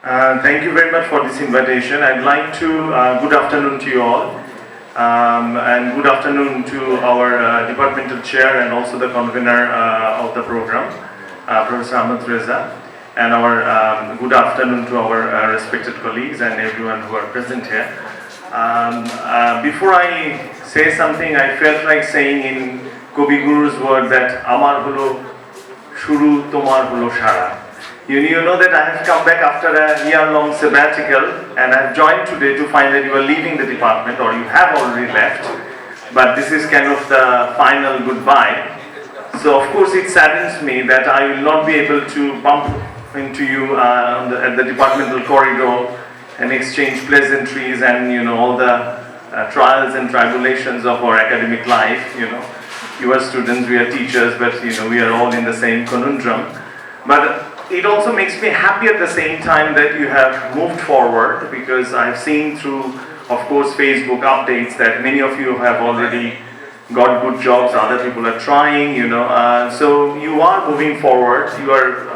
Thank you very much for this invitation. I'd like to, good afternoon to you all, and good afternoon to our departmental chair and also the convener of the program, Professor Ahmed Reza, and our good afternoon to our respected colleagues and everyone who are present here. Before I say something, I felt like saying in Kobi Guru's word that Amar Hulo Shuru Tomar Hulo Shara. You know that I have come back after a year-long sabbatical, and I have joined today to find that you are leaving the department, or you have already left. But this is kind of the final goodbye. So of course it saddens me that I will not be able to bump into you at the departmental corridor and exchange pleasantries and all the trials and tribulations of our academic life. You are students, we are teachers, but we are all in the same conundrum. But it also makes me happy at the same time that you have moved forward, because I've seen through, of course, Facebook updates that many of you have already got good jobs, other people are trying, so you are moving forward, you are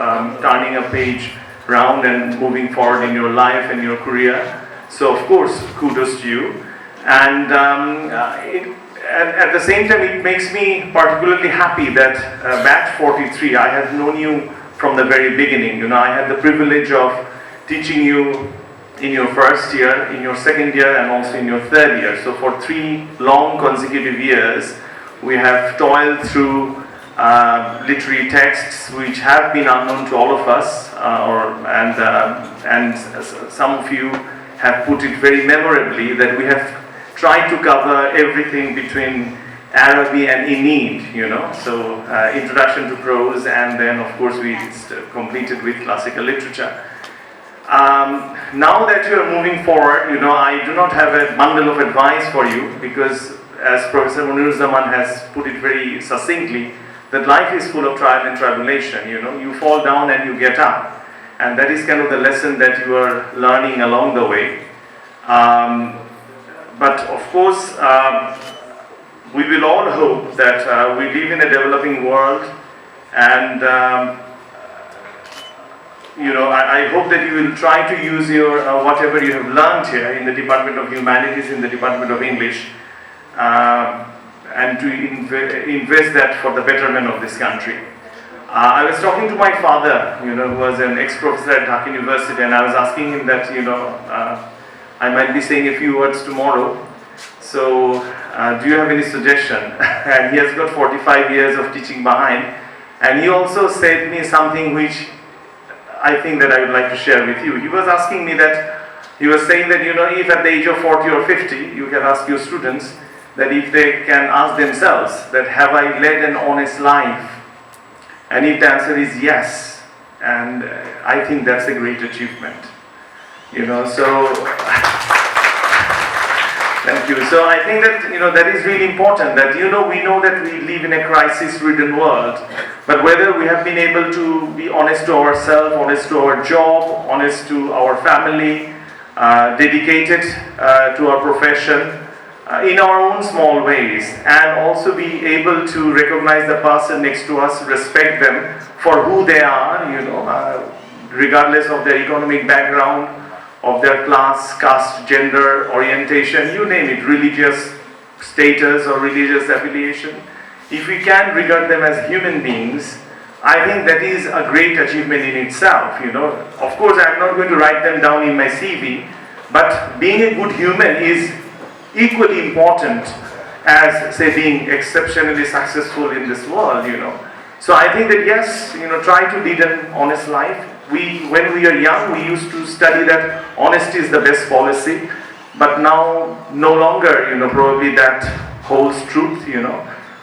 turning a page round and moving forward in your life and your career. So of course, kudos to you. And at the same time, it makes me particularly happy that batch 43, I have known you from the very beginning. I had the privilege of teaching you in your first year, in your second year, and also in your third year. So for 3 long consecutive years, we have toiled through literary texts which have been unknown to all of us, and some of you have put it very memorably that we have tried to cover everything between Arabic and Enid, so introduction to prose, and then of course we completed with classical literature. Now that you are moving forward, I do not have a bundle of advice for you, because as Professor Muniruzzaman has put it very succinctly, that life is full of trial and tribulation. You fall down and you get up, and that is kind of the lesson that you are learning along the way. But of course, we will all hope that we live in a developing world, and I hope that you will try to use your whatever you have learned here in the Department of Humanities, in the Department of English, and to invest that for the betterment of this country. I was talking to my father, who was an ex-professor at Dhaka University, and I was asking him that, I might be saying a few words tomorrow. So, do you have any suggestion? And he has got 45 years of teaching behind. And he also said me something which I think that I would like to share with you. He was asking me that, he was saying that, if at the age of 40 or 50, you can ask your students that if they can ask themselves that, have I led an honest life? And if the answer is yes, and I think that's a great achievement. So thank you. So I think that, that is really important, that, we know that we live in a crisis-ridden world, but whether we have been able to be honest to ourselves, honest to our job, honest to our family, dedicated to our profession, in our own small ways, and also be able to recognize the person next to us, respect them for who they are, regardless of their economic background, of their class, caste, gender, orientation, you name it, religious status or religious affiliation. If we can regard them as human beings, I think that is a great achievement in itself. Of course, I'm not going to write them down in my CV, but being a good human is equally important as, say, being exceptionally successful in this world. So I think that yes, try to lead an honest life. When we are young, we used to study that honesty is the best policy, but now no longer, probably that holds truth,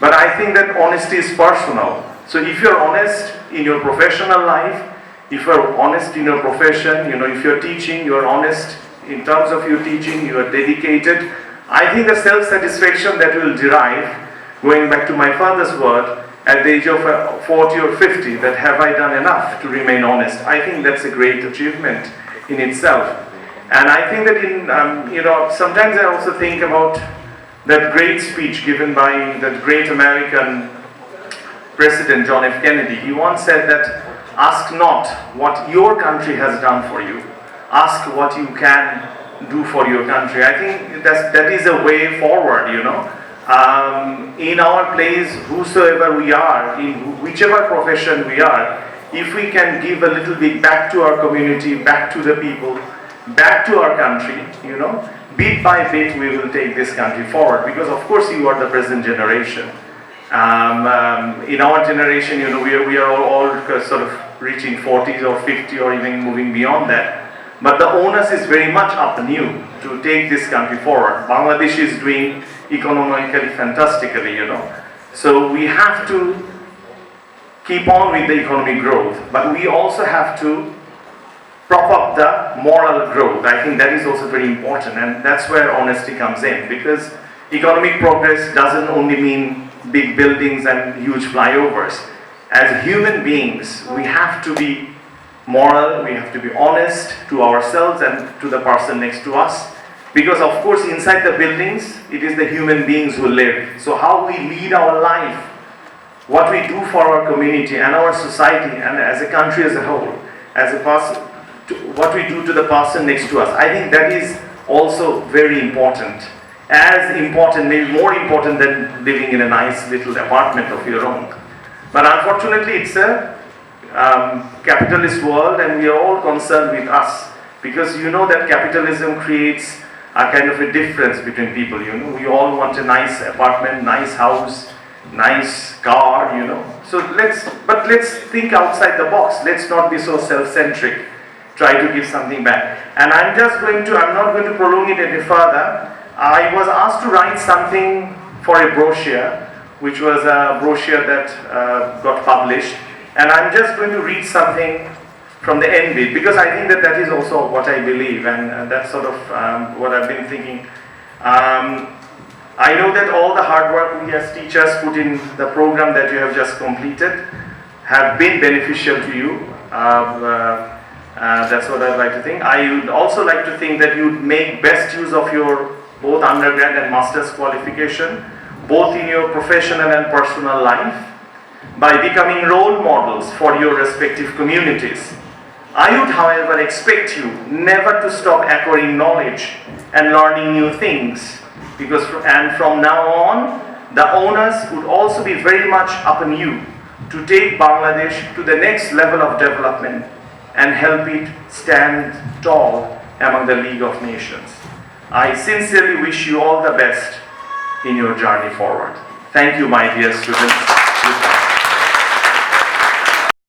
But I think that honesty is personal. So if you're honest in your professional life, if you're honest in your profession, if you're teaching, you're honest in terms of your teaching, you are dedicated, I think the self-satisfaction that will derive, going back to my father's word, at the age of 40 or 50, that have I done enough to remain honest? I think that's a great achievement in itself. And I think that sometimes I also think about that great speech given by that great American President John F. Kennedy. He once said that, ask not what your country has done for you, ask what you can do for your country. I think that is a way forward, you know. In our place, whosoever we are, in whichever profession we are, if we can give a little bit back to our community, back to the people, back to our country, you know, bit by bit we will take this country forward, because of course you are the present generation. In our generation, you know, we are all sort of reaching 40s or 50 or even moving beyond that. But the onus is very much upon you to take this country forward. Bangladesh is doing economically fantastically, you know. So we have to keep on with the economic growth, but we also have to prop up the moral growth. I think that is also very important, and that's where honesty comes in, because economic progress doesn't only mean big buildings and huge flyovers. As human beings, we have to be moral, we have to be honest to ourselves and to the person next to us, because of course inside the buildings it is the human beings who live. So how we lead our life, what we do for our community and our society and as a country as a whole, as a person, what we do to the person next to us, I think that is also very important. As important, maybe more important than living in a nice little apartment of your own. But unfortunately it's a capitalist world, and we are all concerned with us, because you know that capitalism creates a kind of a difference between people, you know. We all want a nice apartment, nice house, nice car, you know. So let's think outside the box. Let's not be so self-centric. Try to give something back. And I'm not going to prolong it any further. I was asked to write something for a brochure, which was a brochure that got published. And I'm just going to read something from the end bit, because I think that is also what I believe, and that's sort of what I've been thinking. I know that all the hard work we as teachers put in the program that you have just completed have been beneficial to you. That's what I'd like to think. I would also like to think that you'd make best use of your both undergrad and master's qualification, both in your professional and personal life, by becoming role models for your respective communities. I would, however, expect you never to stop acquiring knowledge and learning new things, because from now on, the onus would also be very much upon you to take Bangladesh to the next level of development and help it stand tall among the League of Nations. I sincerely wish you all the best in your journey forward. Thank you, my dear students.